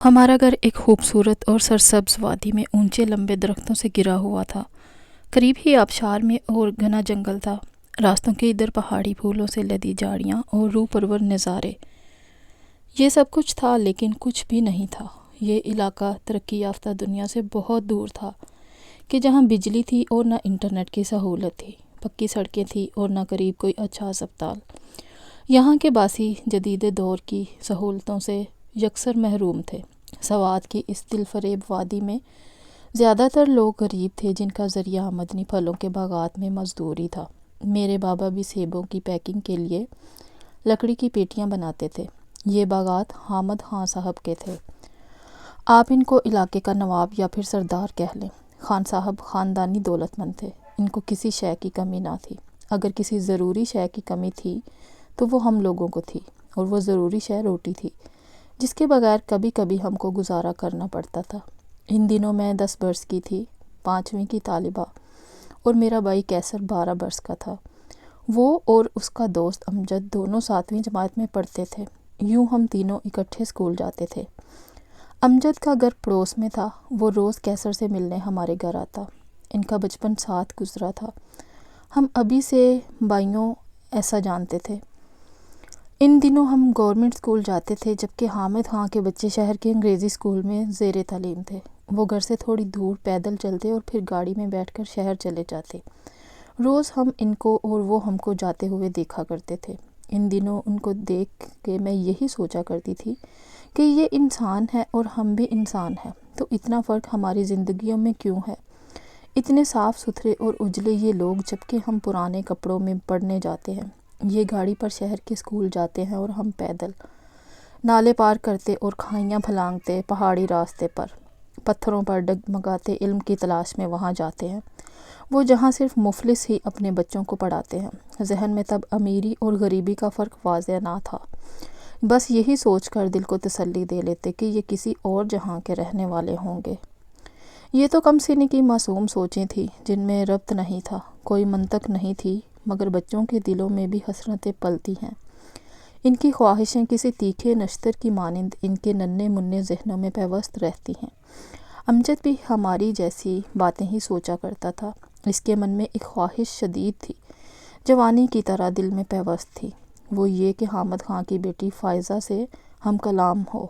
ہمارا گھر ایک خوبصورت اور سرسبز وادی میں اونچے لمبے درختوں سے گھرا ہوا تھا۔ قریب ہی آبشار میں اور گھنا جنگل تھا۔ راستوں کے ادھر پہاڑی پھولوں سے لدی جھاڑیاں اور روح پرور نظارے۔ یہ سب کچھ تھا لیکن کچھ بھی نہیں تھا۔ یہ علاقہ ترقی یافتہ دنیا سے بہت دور تھا کہ جہاں بجلی تھی اور نہ انٹرنیٹ کی سہولت تھی، پکی سڑکیں تھیں اور نہ قریب کوئی اچھا ہسپتال۔ یہاں کے باسی جدید دور کی سہولتوں سے یکسر محروم تھے۔ سوات کی اس دل فریب وادی میں زیادہ تر لوگ غریب تھے جن کا ذریعہ آمدنی پھلوں کے باغات میں مزدوری تھا۔ میرے بابا بھی سیبوں کی پیکنگ کے لیے لکڑی کی پیٹیاں بناتے تھے۔ یہ باغات حامد خان صاحب کے تھے۔ آپ ان کو علاقے کا نواب یا پھر سردار کہہ لیں۔ خان صاحب خاندانی دولت مند تھے۔ ان کو کسی شے کی کمی نہ تھی۔ اگر کسی ضروری شے کی کمی تھی تو وہ ہم لوگوں کو تھی، اور وہ ضروری شے روٹی تھی جس کے بغیر کبھی کبھی ہم کو گزارا کرنا پڑتا تھا۔ ان دنوں میں 10 برس کی تھی، 5ویں کی طالبہ، اور میرا بھائی کیسر 12 برس کا تھا۔ وہ اور اس کا دوست امجد دونوں 7ویں جماعت میں پڑھتے تھے۔ یوں ہم تینوں اکٹھے اسکول جاتے تھے۔ امجد کا گھر پڑوس میں تھا۔ وہ روز کیسر سے ملنے ہمارے گھر آتا۔ ان کا بچپن ساتھ گزرا تھا۔ ہم ابھی سے بھائیوں ایسا جانتے تھے۔ ان دنوں ہم گورنمنٹ اسکول جاتے تھے جبکہ حامد خان کے بچے شہر کے انگریزی اسکول میں زیر تعلیم تھے۔ وہ گھر سے تھوڑی دور پیدل چلتے اور پھر گاڑی میں بیٹھ کر شہر چلے جاتے۔ روز ہم ان کو اور وہ ہم کو جاتے ہوئے دیکھا کرتے تھے۔ ان دنوں ان کو دیکھ کے میں یہی سوچا کرتی تھی کہ یہ انسان ہے اور ہم بھی انسان ہیں، تو اتنا فرق ہماری زندگیوں میں کیوں ہے؟ اتنے صاف ستھرے اور اجلے یہ لوگ جبکہ ہم پرانے کپڑوں میں پڑھنے جاتے ہیں۔ یہ گاڑی پر شہر کے اسکول جاتے ہیں اور ہم پیدل۔ نالے پار کرتے اور کھائیاں پھلانگتے پہاڑی راستے پر، پتھروں پر ڈگمگاتے علم کی تلاش میں وہاں جاتے ہیں، وہ جہاں صرف مفلس ہی اپنے بچوں کو پڑھاتے ہیں۔ ذہن میں تب امیری اور غریبی کا فرق واضح نہ تھا۔ بس یہی سوچ کر دل کو تسلی دے لیتے کہ یہ کسی اور جہاں کے رہنے والے ہوں گے۔ یہ تو کم سنی کی معصوم سوچیں تھیں جن میں ربط نہیں تھا، کوئی منطق نہیں تھی، مگر بچوں کے دلوں میں بھی حسرتیں پلتی ہیں۔ ان کی خواہشیں کسی تیکھے نشتر کی مانند ان کے ننھے منھے ذہنوں میں پیوست رہتی ہیں۔ امجد بھی ہماری جیسی باتیں ہی سوچا کرتا تھا۔ اس کے من میں ایک خواہش شدید تھی، جوانی کی طرح دل میں پیوست تھی۔ وہ یہ کہ حامد خان کی بیٹی فائزہ سے ہم کلام ہو،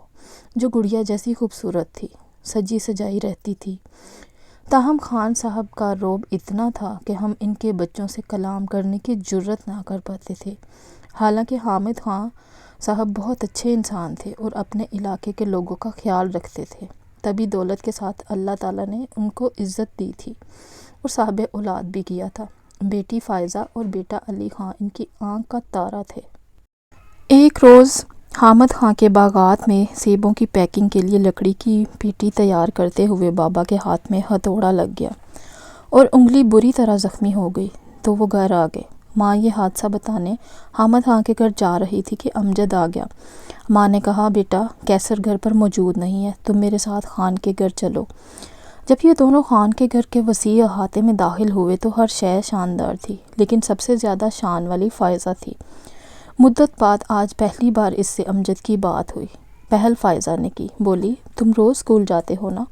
جو گڑیا جیسی خوبصورت تھی، سجی سجائی رہتی تھی۔ تاہم خان صاحب کا رعب اتنا تھا کہ ہم ان کے بچوں سے کلام کرنے کی جرأت نہ کر پاتے تھے۔ حالانکہ حامد خان صاحب بہت اچھے انسان تھے اور اپنے علاقے کے لوگوں کا خیال رکھتے تھے، تبھی دولت کے ساتھ اللہ تعالیٰ نے ان کو عزت دی تھی اور صاحب اولاد بھی کیا تھا۔ بیٹی فائزہ اور بیٹا علی خان ان کی آنکھ کا تارا تھے۔ ایک روز حامد خان کے باغات میں سیبوں کی پیکنگ کے لیے لکڑی کی پیٹی تیار کرتے ہوئے بابا کے ہاتھ میں ہتھوڑا لگ گیا اور انگلی بری طرح زخمی ہو گئی، تو وہ گھر آ گئے۔ ماں یہ حادثہ بتانے حامد خان کے گھر جا رہی تھی کہ امجد آ گیا۔ ماں نے کہا، بیٹا کیسر گھر پر موجود نہیں ہے، تم میرے ساتھ خان کے گھر چلو۔ جب یہ دونوں خان کے گھر کے وسیع احاطے میں داخل ہوئے تو ہر شے شاندار تھی، لیکن سب سے زیادہ شان والی فائزہ تھی۔ مدت بعد آج پہلی بار اس سے امجد کی بات ہوئی۔ پہل فائزہ نے کی، بولی، تم روز اسکول جاتے ہو نا،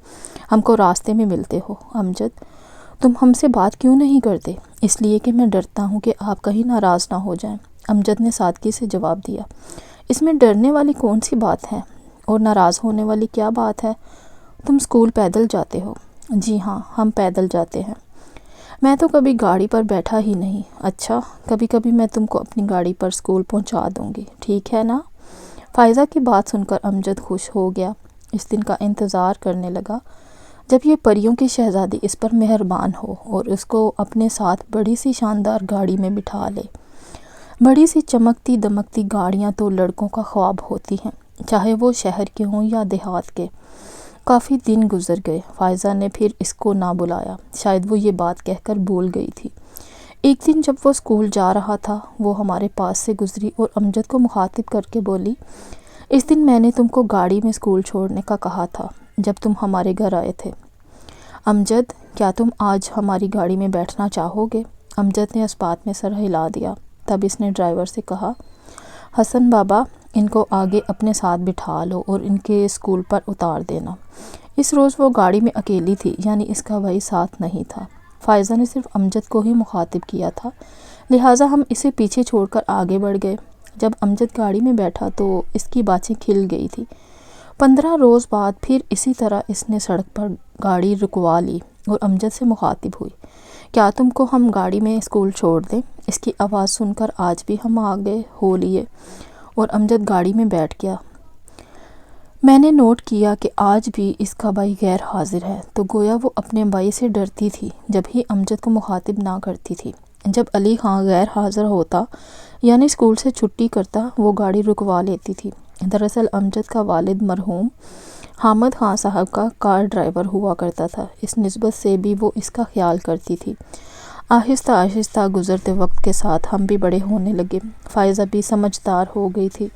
ہم کو راستے میں ملتے ہو۔ امجد، تم ہم سے بات کیوں نہیں کرتے؟ اس لیے کہ میں ڈرتا ہوں کہ آپ کہیں ناراض نہ ہو جائیں۔ امجد نے سادگی سے جواب دیا، اس میں ڈرنے والی کون سی بات ہے، اور ناراض ہونے والی کیا بات ہے؟ تم اسکول پیدل جاتے ہو؟ جی ہاں، ہم پیدل جاتے ہیں۔ میں تو کبھی گاڑی پر بیٹھا ہی نہیں۔ اچھا، کبھی کبھی میں تم کو اپنی گاڑی پر اسکول پہنچا دوں گی، ٹھیک ہے نا؟ فائزہ کی بات سن کر امجد خوش ہو گیا۔ اس دن کا انتظار کرنے لگا جب یہ پریوں کی شہزادی اس پر مہربان ہو اور اس کو اپنے ساتھ بڑی سی شاندار گاڑی میں بٹھا لے۔ بڑی سی چمکتی دمکتی گاڑیاں تو لڑکوں کا خواب ہوتی ہیں، چاہے وہ شہر کے ہوں یا دیہات کے۔ کافی دن گزر گئے، فائزہ نے پھر اس کو نہ بلایا، شاید وہ یہ بات کہہ کر بھول گئی تھی۔ ایک دن جب وہ اسکول جا رہا تھا، وہ ہمارے پاس سے گزری اور امجد کو مخاطب کر کے بولی، اس دن میں نے تم کو گاڑی میں اسکول چھوڑنے کا کہا تھا جب تم ہمارے گھر آئے تھے۔ امجد، کیا تم آج ہماری گاڑی میں بیٹھنا چاہو گے؟ امجد نے اس بات میں سر ہلا دیا۔ تب اس نے ڈرائیور سے کہا، حسن بابا، ان کو آگے اپنے ساتھ بٹھا لو اور ان کے اسکول پر اتار دینا۔ اس روز وہ گاڑی میں اکیلی تھی، یعنی اس کا بھائی ساتھ نہیں تھا۔ فائزہ نے صرف امجد کو ہی مخاطب کیا تھا، لہٰذا ہم اسے پیچھے چھوڑ کر آگے بڑھ گئے۔ جب امجد گاڑی میں بیٹھا تو اس کی باتیں کھل گئی تھی۔ 15 روز بعد پھر اسی طرح اس نے سڑک پر گاڑی رکوا لی اور امجد سے مخاطب ہوئی، کیا تم کو ہم گاڑی میں اسکول چھوڑ دیں؟ اس کی آواز سن کر آج بھی ہم آگے ہو لیے اور امجد گاڑی میں بیٹھ گیا۔ میں نے نوٹ کیا کہ آج بھی اس کا بھائی غیر حاضر ہے، تو گویا وہ اپنے بھائی سے ڈرتی تھی جب ہی امجد کو مخاطب نہ کرتی تھی۔ جب علی خان غیر حاضر ہوتا یعنی اسکول سے چھٹی کرتا، وہ گاڑی رکوا لیتی تھی۔ دراصل امجد کا والد مرحوم حامد خان صاحب کا کار ڈرائیور ہوا کرتا تھا، اس نسبت سے بھی وہ اس کا خیال کرتی تھی۔ آہستہ آہستہ گزرتے وقت کے ساتھ ہم بھی بڑے ہونے لگے۔ فائزہ بھی سمجھدار ہو گئی تھی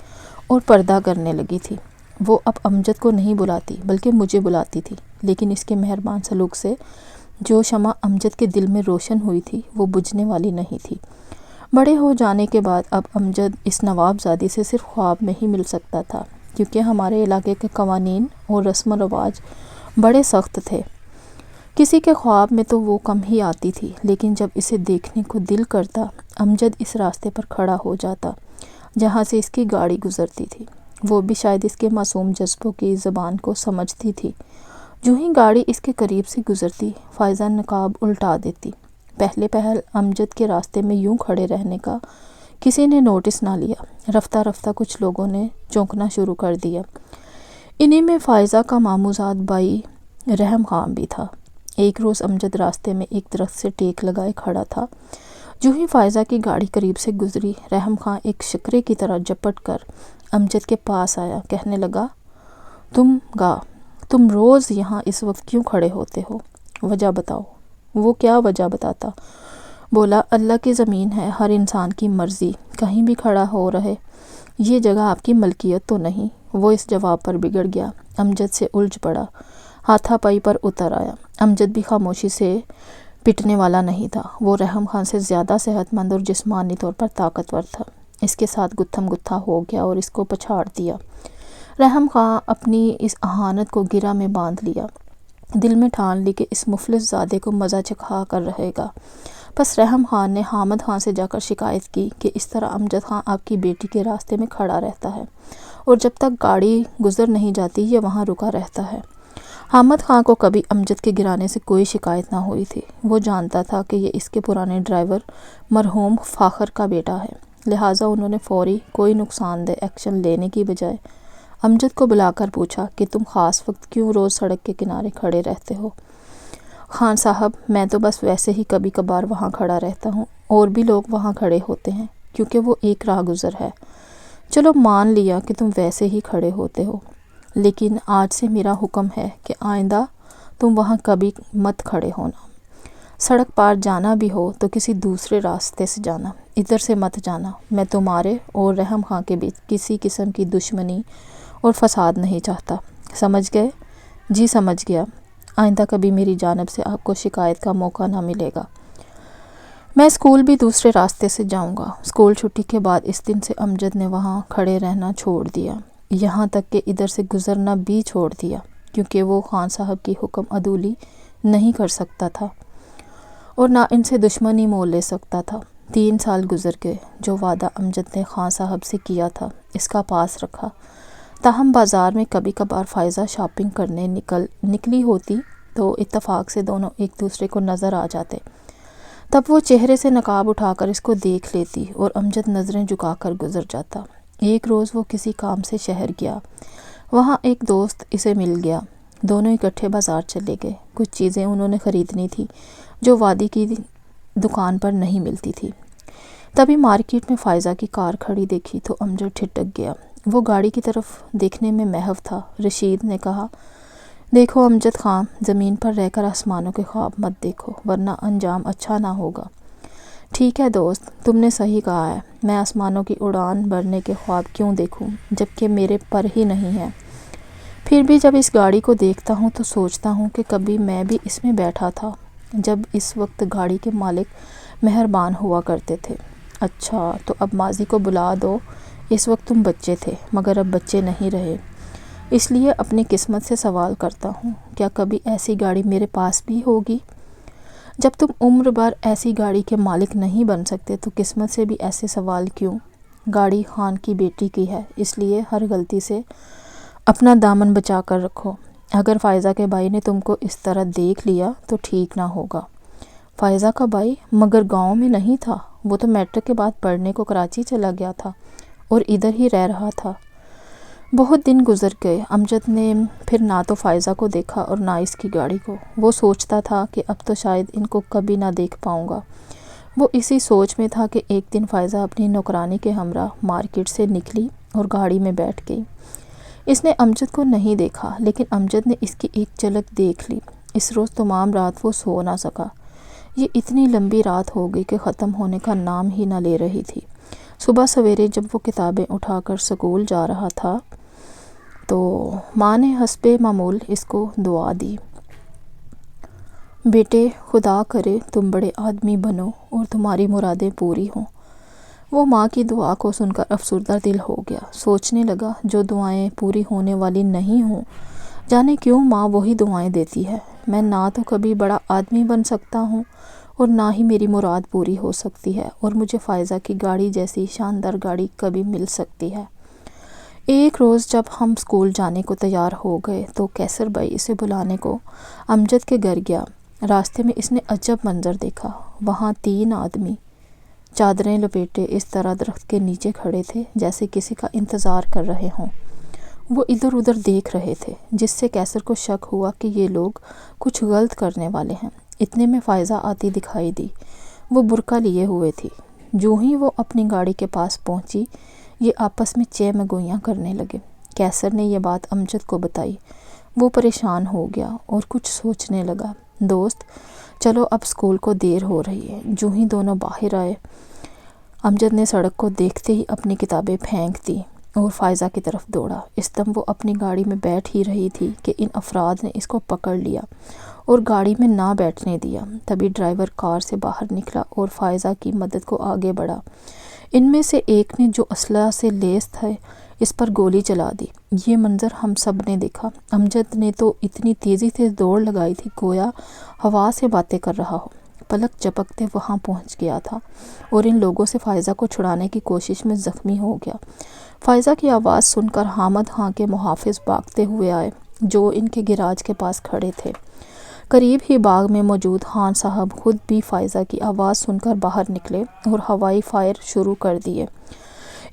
اور پردہ کرنے لگی تھی۔ وہ اب امجد کو نہیں بلاتی بلکہ مجھے بلاتی تھی، لیکن اس کے مہربان سلوک سے جو شمع امجد کے دل میں روشن ہوئی تھی وہ بجھنے والی نہیں تھی۔ بڑے ہو جانے کے بعد اب امجد اس نواب زادی سے صرف خواب میں ہی مل سکتا تھا، کیونکہ ہمارے علاقے کے قوانین اور رسم و رواج بڑے سخت تھے۔ کسی کے خواب میں تو وہ کم ہی آتی تھی، لیکن جب اسے دیکھنے کو دل کرتا، امجد اس راستے پر کھڑا ہو جاتا جہاں سے اس کی گاڑی گزرتی تھی۔ وہ بھی شاید اس کے معصوم جذبوں کی زبان کو سمجھتی تھی۔ جو ہی گاڑی اس کے قریب سے گزرتی، فائزہ نقاب الٹا دیتی۔ پہلے پہل امجد کے راستے میں یوں کھڑے رہنے کا کسی نے نوٹس نہ لیا، رفتہ رفتہ کچھ لوگوں نے چونکنا شروع کر دیا۔ انہی میں فائزہ کا ماموزاد بھائی رحم خان بھی تھا۔ ایک روز امجد راستے میں ایک درخت سے ٹیک لگائے کھڑا تھا۔ جو ہی فائزہ کی گاڑی قریب سے گزری، رحم خان ایک شکرے کی طرح جپٹ کر امجد کے پاس آیا، کہنے لگا، تم روز یہاں اس وقت کیوں کھڑے ہوتے ہو؟ وجہ بتاؤ۔ وہ کیا وجہ بتاتا؟ بولا، اللہ کی زمین ہے، ہر انسان کی مرضی کہیں بھی کھڑا ہو رہے، یہ جگہ آپ کی ملکیت تو نہیں۔ وہ اس جواب پر بگڑ گیا، امجد سے الجھ پڑا، ہاتھا پائی پر اتر آیا۔ امجد بھی خاموشی سے پٹنے والا نہیں تھا، وہ رحم خان سے زیادہ صحت مند اور جسمانی طور پر طاقتور تھا۔ اس کے ساتھ گتھم گتھا ہو گیا اور اس کو پچھاڑ دیا۔ رحم خان اپنی اس اہانت کو گرہ میں باندھ لیا، دل میں ٹھان لی کہ اس مفلس زادے کو مزہ چکھا کر رہے گا۔ بس رحم خان نے حامد خان سے جا کر شکایت کی کہ اس طرح امجد خان آپ کی بیٹی کے راستے میں کھڑا رہتا ہے اور جب تک گاڑی گزر نہیں جاتی یہ وہاں رکا رہتا ہے۔ حامد خان کو کبھی امجد کے گرانے سے کوئی شکایت نہ ہوئی تھی۔ وہ جانتا تھا کہ یہ اس کے پرانے ڈرائیور مرحوم فاخر کا بیٹا ہے، لہٰذا انہوں نے فوری کوئی نقصان دہ ایکشن لینے کی بجائے امجد کو بلا کر پوچھا کہ تم خاص وقت کیوں روز سڑک کے کنارے کھڑے رہتے ہو؟ خان صاحب، میں تو بس ویسے ہی کبھی کبھار وہاں کھڑا رہتا ہوں، اور بھی لوگ وہاں کھڑے ہوتے ہیں کیونکہ وہ ایک راہ گزر ہے۔ چلو مان لیا کہ تم ویسے ہی کھڑے ہوتے ہو، لیکن آج سے میرا حکم ہے کہ آئندہ تم وہاں کبھی مت کھڑے ہونا۔ سڑک پار جانا بھی ہو تو کسی دوسرے راستے سے جانا، ادھر سے مت جانا۔ میں تمہارے اور رحم خان کے بیچ کسی قسم کی دشمنی اور فساد نہیں چاہتا، سمجھ گئے؟ جی سمجھ گیا، آئندہ کبھی میری جانب سے آپ کو شکایت کا موقع نہ ملے گا۔ میں اسکول بھی دوسرے راستے سے جاؤں گا۔ اسکول چھٹی کے بعد اس دن سے امجد نے وہاں کھڑے رہنا چھوڑ دیا، یہاں تک کہ ادھر سے گزرنا بھی چھوڑ دیا، کیونکہ وہ خان صاحب کی حکم عدولی نہیں کر سکتا تھا اور نہ ان سے دشمنی مول لے سکتا تھا۔ 3 سال گزر گئے، جو وعدہ امجد نے خان صاحب سے کیا تھا اس کا پاس رکھا، تاہم بازار میں کبھی کبھار فائزہ شاپنگ کرنے نکلی ہوتی تو اتفاق سے دونوں ایک دوسرے کو نظر آ جاتے۔ تب وہ چہرے سے نقاب اٹھا کر اس کو دیکھ لیتی اور امجد نظریں جھکا کر گزر جاتا۔ ایک روز وہ کسی کام سے شہر گیا، وہاں ایک دوست اسے مل گیا، دونوں اکٹھے بازار چلے گئے۔ کچھ چیزیں انہوں نے خریدنی تھی جو وادی کی دکان پر نہیں ملتی تھی۔ تبھی مارکیٹ میں فائزہ کی کار کھڑی دیکھی تو امجد ٹھٹک گیا، وہ گاڑی کی طرف دیکھنے میں محو تھا۔ رشید نے کہا، دیکھو امجد خان، زمین پر رہ کر آسمانوں کے خواب مت دیکھو ورنہ انجام اچھا نہ ہوگا۔ ٹھیک ہے دوست، تم نے صحیح کہا ہے، میں آسمانوں کی اڑان بھرنے کے خواب کیوں دیکھوں جبکہ میرے پر ہی نہیں ہے۔ پھر بھی جب اس گاڑی کو دیکھتا ہوں تو سوچتا ہوں کہ کبھی میں بھی اس میں بیٹھا تھا جب اس وقت گاڑی کے مالک مہربان ہوا کرتے تھے۔ اچھا، تو اب ماضی کو بلا دو، اس وقت تم بچے تھے مگر اب بچے نہیں رہے، اس لیے اپنی قسمت سے سوال کرتا ہوں، کیا کبھی ایسی گاڑی میرے پاس بھی ہوگی؟ جب تم عمر بھر ایسی گاڑی کے مالک نہیں بن سکتے تو قسمت سے بھی ایسے سوال کیوں؟ گاڑی خان کی بیٹی کی ہے، اس لیے ہر غلطی سے اپنا دامن بچا کر رکھو۔ اگر فائزہ کے بھائی نے تم کو اس طرح دیکھ لیا تو ٹھیک نہ ہوگا۔ فائزہ کا بھائی؟ مگر گاؤں میں نہیں تھا، وہ تو میٹرک کے بعد پڑھنے کو کراچی چلا گیا تھا اور ادھر ہی رہ رہا تھا۔ بہت دن گزر گئے، امجد نے پھر نہ تو فائزہ کو دیکھا اور نہ اس کی گاڑی کو۔ وہ سوچتا تھا کہ اب تو شاید ان کو کبھی نہ دیکھ پاؤں گا۔ وہ اسی سوچ میں تھا کہ ایک دن فائزہ اپنی نوکرانی کے ہمراہ مارکیٹ سے نکلی اور گاڑی میں بیٹھ گئی۔ اس نے امجد کو نہیں دیکھا، لیکن امجد نے اس کی ایک جھلک دیکھ لی۔ اس روز تمام رات وہ سو نہ سکا۔ یہ اتنی لمبی رات ہو گئی کہ ختم ہونے کا نام ہی نہ لے رہی تھی۔ صبح سویرے جب وہ کتابیں اٹھا کر سکول جا رہا تھا تو ماں نے حسب معمول اس کو دعا دی، بیٹے خدا کرے تم بڑے آدمی بنو اور تمہاری مرادیں پوری ہوں۔ وہ ماں کی دعا کو سن کر افسردہ دل ہو گیا۔ سوچنے لگا، جو دعائیں پوری ہونے والی نہیں ہوں، جانے کیوں ماں وہی دعائیں دیتی ہے۔ میں نہ تو کبھی بڑا آدمی بن سکتا ہوں اور نہ ہی میری مراد پوری ہو سکتی ہے، اور مجھے فائزہ کی گاڑی جیسی شاندار گاڑی کبھی مل سکتی ہے۔ ایک روز جب ہم اسکول جانے کو تیار ہو گئے تو کیسر بھائی اسے بلانے کو امجد کے گھر گیا۔ راستے میں اس نے عجب منظر دیکھا۔ وہاں 3 آدمی چادریں لپیٹے اس طرح درخت کے نیچے کھڑے تھے جیسے کسی کا انتظار کر رہے ہوں۔ وہ ادھر ادھر دیکھ رہے تھے، جس سے کیسر کو شک ہوا کہ یہ لوگ کچھ غلط کرنے والے ہیں۔ اتنے میں فائزہ آتی دکھائی دی۔ وہ برقع لیے ہوئے تھی۔ جو ہی وہ اپنی گاڑی کے پاس پہنچی، یہ آپس میں چہ مگویاں کرنے لگے۔ کیسر نے یہ بات امجد کو بتائی۔ وہ پریشان ہو گیا اور کچھ سوچنے لگا۔ دوست چلو اب اسکول کو دیر ہو رہی ہے۔ جو ہی دونوں باہر آئے، امجد نے سڑک کو دیکھتے ہی اپنی کتابیں پھینک دی اور فائزہ کی طرف دوڑا۔ اس دم وہ اپنی گاڑی میں بیٹھ ہی رہی تھی کہ ان افراد نے اس کو پکڑ لیا اور گاڑی میں نہ بیٹھنے دیا۔ تبھی ڈرائیور کار سے باہر نکلا اور فائزہ کی مدد کو آگے بڑھا۔ ان میں سے ایک نے، جو اسلحہ سے لیس تھے، اس پر گولی چلا دی۔ یہ منظر ہم سب نے دیکھا۔ امجد نے تو اتنی تیزی سے دوڑ لگائی تھی گویا ہوا سے باتیں کر رہا ہو۔ پلک جھپکتے وہاں پہنچ گیا تھا اور ان لوگوں سے فائزہ کو چھڑانے کی کوشش میں زخمی ہو گیا۔ فائزہ کی آواز سن کر حامد خان کے محافظ بھاگتے ہوئے آئے، جو ان کے گیراج کے پاس کھڑے تھے۔ قریب ہی باغ میں موجود خان صاحب خود بھی فائزہ کی آواز سن کر باہر نکلے اور ہوائی فائر شروع کر دیے۔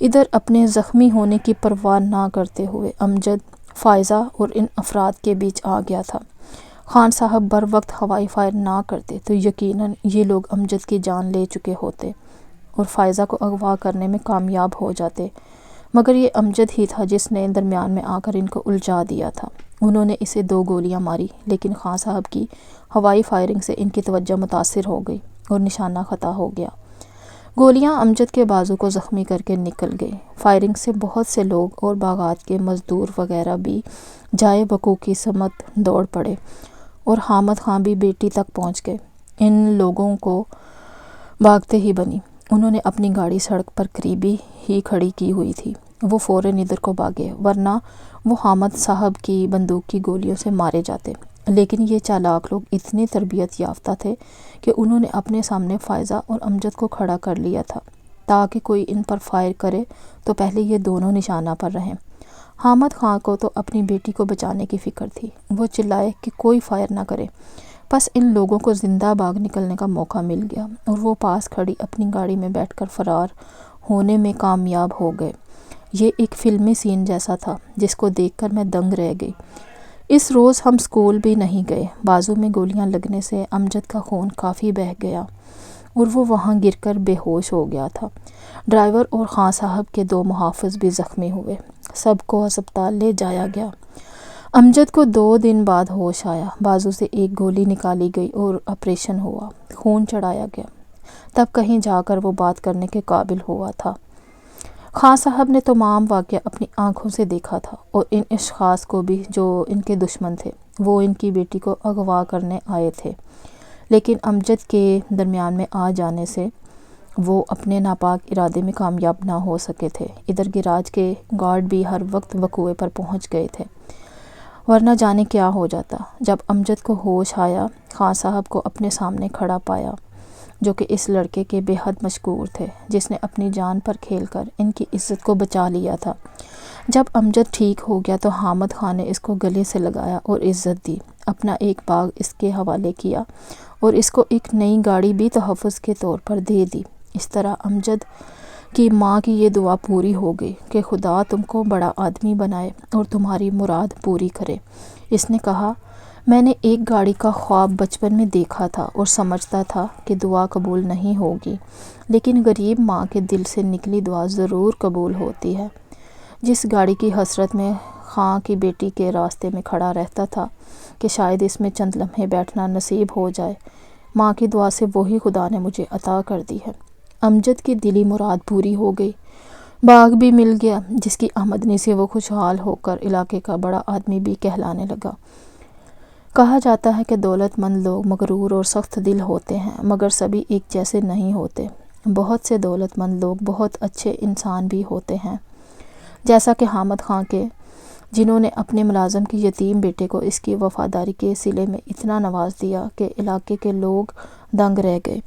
ادھر اپنے زخمی ہونے کی پرواہ نہ کرتے ہوئے امجد فائزہ اور ان افراد کے بیچ آ گیا تھا۔ خان صاحب بر وقت ہوائی فائر نہ کرتے تو یقیناً یہ لوگ امجد کی جان لے چکے ہوتے اور فائزہ کو اغوا کرنے میں کامیاب ہو جاتے، مگر یہ امجد ہی تھا جس نے درمیان میں آ کر ان کو الجھا دیا تھا۔ انہوں نے اسے 2 گولیاں ماری، لیکن خان صاحب کی ہوائی فائرنگ سے ان کی توجہ متاثر ہو گئی اور نشانہ خطا ہو گیا۔ گولیاں امجد کے بازو کو زخمی کر کے نکل گئی۔ فائرنگ سے بہت سے لوگ اور باغات کے مزدور وغیرہ بھی جائے وقوع کی سمت دوڑ پڑے اور حامد خان بھی بیٹی تک پہنچ گئے۔ ان لوگوں کو بھاگتے ہی بنی۔ انہوں نے اپنی گاڑی سڑک پر قریبی ہی کھڑی کی ہوئی تھی۔ وہ فوراً ادھر کو بھاگے، ورنہ وہ حامد صاحب کی بندوق کی گولیوں سے مارے جاتے۔ لیکن یہ چالاک لوگ اتنے تربیت یافتہ تھے کہ انہوں نے اپنے سامنے فائزہ اور امجد کو کھڑا کر لیا تھا تاکہ کوئی ان پر فائر کرے تو پہلے یہ دونوں نشانہ پر رہیں۔ حامد خان کو تو اپنی بیٹی کو بچانے کی فکر تھی۔ وہ چلائے کہ کوئی فائر نہ کرے۔ بس ان لوگوں کو زندہ باغ نکلنے کا موقع مل گیا اور وہ پاس کھڑی اپنی گاڑی میں بیٹھ کر فرار ہونے میں کامیاب ہو گئے۔ یہ ایک فلمی سین جیسا تھا جس کو دیکھ کر میں دنگ رہ گئی۔ اس روز ہم اسکول بھی نہیں گئے۔ بازو میں گولیاں لگنے سے امجد کا خون کافی بہہ گیا اور وہ وہاں گر کر بے ہوش ہو گیا تھا۔ ڈرائیور اور خان صاحب کے 2 محافظ بھی زخمی ہوئے۔ سب کو ہسپتال لے جایا گیا۔ امجد کو 2 دن بعد ہوش آیا۔ بازو سے ایک گولی نکالی گئی اور آپریشن ہوا، خون چڑھایا گیا، تب کہیں جا کر وہ بات کرنے کے قابل ہوا تھا۔ خان صاحب نے تمام واقعہ اپنی آنکھوں سے دیکھا تھا اور ان اشخاص کو بھی جو ان کے دشمن تھے۔ وہ ان کی بیٹی کو اغوا کرنے آئے تھے، لیکن امجد کے درمیان میں آ جانے سے وہ اپنے ناپاک ارادے میں کامیاب نہ ہو سکے تھے۔ ادھر گیراج کے گارڈ بھی ہر وقت وقوع پر پہنچ گئے تھے، ورنہ جانے کیا ہو جاتا۔ جب امجد کو ہوش آیا، خان صاحب کو اپنے سامنے کھڑا پایا، جو کہ اس لڑکے کے بے حد مشکور تھے، جس نے اپنی جان پر کھیل کر ان کی عزت کو بچا لیا تھا۔ جب امجد ٹھیک ہو گیا تو حامد خان نے اس کو گلے سے لگایا اور عزت دی، اپنا ایک باغ اس کے حوالے کیا اور اس کو ایک نئی گاڑی بھی تحفظ کے طور پر دے دی۔ اس طرح امجد کی ماں کی یہ دعا پوری ہو گئی کہ خدا تم کو بڑا آدمی بنائے اور تمہاری مراد پوری کرے۔ اس نے کہا، میں نے ایک گاڑی کا خواب بچپن میں دیکھا تھا اور سمجھتا تھا کہ دعا قبول نہیں ہوگی، لیکن غریب ماں کے دل سے نکلی دعا ضرور قبول ہوتی ہے۔ جس گاڑی کی حسرت میں خاں کی بیٹی کے راستے میں کھڑا رہتا تھا کہ شاید اس میں چند لمحے بیٹھنا نصیب ہو جائے، ماں کی دعا سے وہی خدا نے مجھے عطا کر دی ہے۔ امجد کی دلی مراد پوری ہو گئی، باغ بھی مل گیا، جس کی آمدنی سے وہ خوشحال ہو کر علاقے کا بڑا آدمی بھی کہلانے لگا۔ کہا جاتا ہے کہ دولت مند لوگ مغرور اور سخت دل ہوتے ہیں، مگر سبھی ایک جیسے نہیں ہوتے۔ بہت سے دولت مند لوگ بہت اچھے انسان بھی ہوتے ہیں، جیسا کہ حامد خان کے، جنہوں نے اپنے ملازم کے یتیم بیٹے کو اس کی وفاداری کے صلے میں اتنا نواز دیا کہ علاقے کے لوگ دنگ رہ گئے۔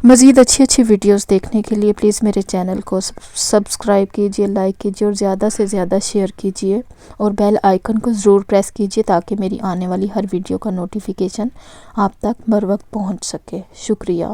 مزید اچھی ویڈیوز دیکھنے کے لیے پلیز میرے چینل کو سبسکرائب کیجیے، لائک کیجیے اور زیادہ سے زیادہ شیئر کیجیے اور بیل آئیکن کو ضرور پریس کیجیے تاکہ میری آنے والی ہر ویڈیو کا نوٹیفیکیشن آپ تک بر وقت پہنچ سکے۔ شکریہ۔